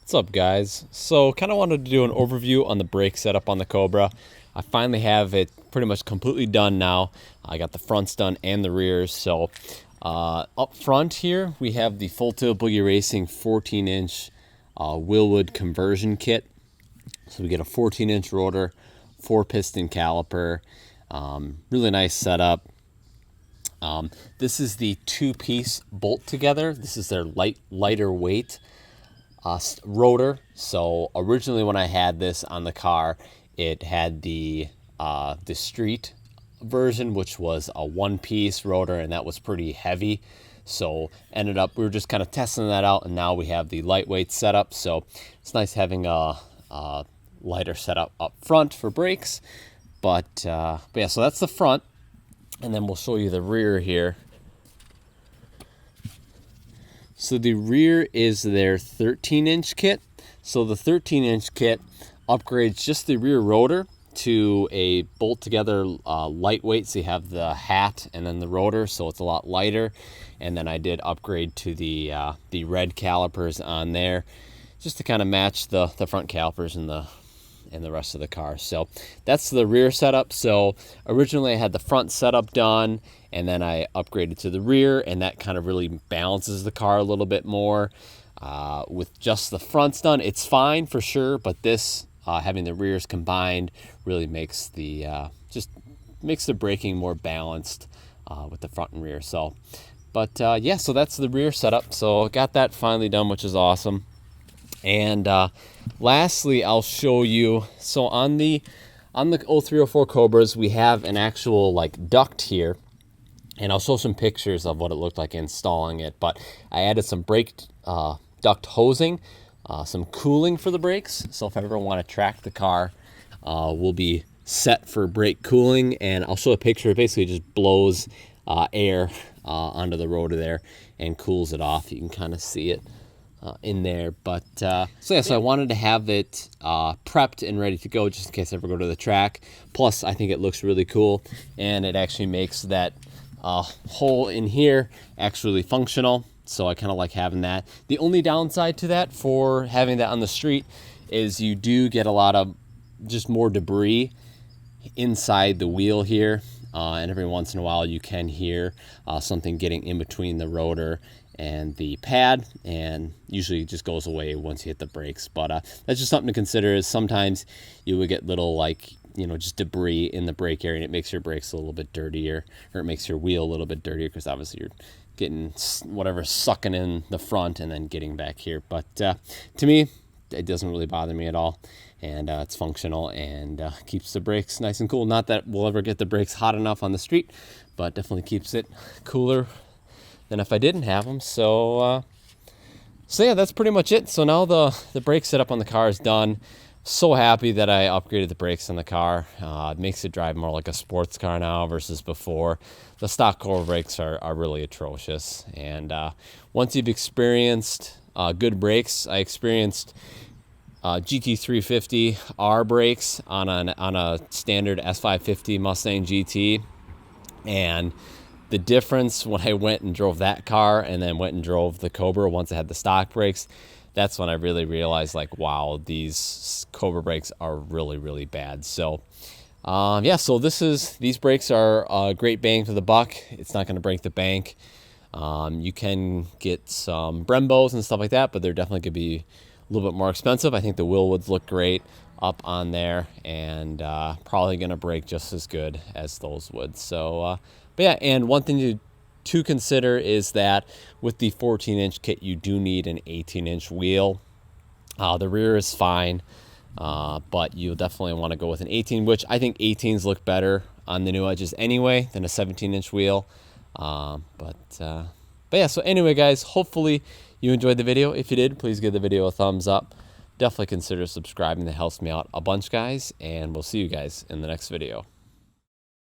What's up, guys? So kind of wanted to do an overview on the brake setup on the Cobra. I finally have it pretty much completely done now. I got the fronts done and the rears. So up front here we have the Full Tilt Boogie Racing 14-inch wilwood conversion kit. So we get a 14-inch rotor, 4-piston caliper, really nice setup. This is the 2-piece bolt together. This is their lighter weight rotor. So originally when I had this on the car, it had the street version, which was a 1-piece rotor, and that was pretty heavy. So ended up, we were just kind of testing that out, and now we have the lightweight setup. So it's nice having a lighter setup up front for brakes. But yeah, so that's the front, and then we'll show you the rear here. So the rear is their 13-inch kit. So the 13-inch kit upgrades just the rear rotor to a bolt together lightweight. So you have the hat and then the rotor, so it's a lot lighter. And then I did upgrade to the red calipers on there, just to kind of match the front calipers and the rest of the car. So that's the rear setup. So originally I had the front setup done, and then I upgraded to the rear, and that kind of really balances the car a little bit more. With just the fronts done, it's fine for sure, but this having the rears combined really makes the makes the braking more balanced with the front and rear. So but yeah, so that's the rear setup. So got that finally done, which is awesome. And lastly, I'll show you, so on the 0304 Cobras, we have an actual like duct here, and I'll show some pictures of what it looked like installing it. But I added some brake duct hosing, some cooling for the brakes, so if I ever want to track the car, we'll be set for brake cooling. And I'll show a picture. It basically just blows air onto the rotor there and cools it off. You can kind of see it in there. But so yeah, so I wanted to have it prepped and ready to go just in case I ever go to the track. Plus I think it looks really cool, and it actually makes that hole in here actually functional. So I kind of like having that. The only downside to that for having that on the street is you do get a lot of just more debris inside the wheel here, and every once in a while you can hear something getting in between the rotor and the pad, and usually it just goes away once you hit the brakes. But that's just something to consider, is sometimes you would get little, like, you know, just debris in the brake area, and it makes your brakes a little bit dirtier, or it makes your wheel a little bit dirtier, because obviously you're getting whatever sucking in the front and then getting back here. But to me, it doesn't really bother me at all, and it's functional and keeps the brakes nice and cool. Not that we'll ever get the brakes hot enough on the street, but definitely keeps it cooler than if I didn't have them. So yeah, that's pretty much it. So now the brake setup on the car is done. So happy that I upgraded the brakes on the car. It makes it drive more like a sports car now versus before. The stock Cobra brakes are really atrocious. And once you've experienced good brakes, I experienced GT350R brakes on a standard S550 Mustang GT, and the difference when I went and drove that car and then went and drove the Cobra once I had the stock brakes, that's when I really realized, like, wow, these Cobra brakes are really, really bad. So yeah, so these brakes are a great bang for the buck. It's not going to break the bank. You can get some Brembos and stuff like that, but they're definitely going to be a little bit more expensive. I think the Willwoods look great up on there, and probably going to break just as good as those would. So but yeah, and one thing to consider is that with the 14-inch kit, you do need an 18-inch wheel. The rear is fine, but you'll definitely want to go with an 18, which I think 18s look better on the new edges anyway than a 17-inch wheel. But yeah, so anyway, guys, hopefully you enjoyed the video. If you did, please give the video a thumbs up. Definitely consider subscribing. That helps me out a bunch, guys, and we'll see you guys in the next video.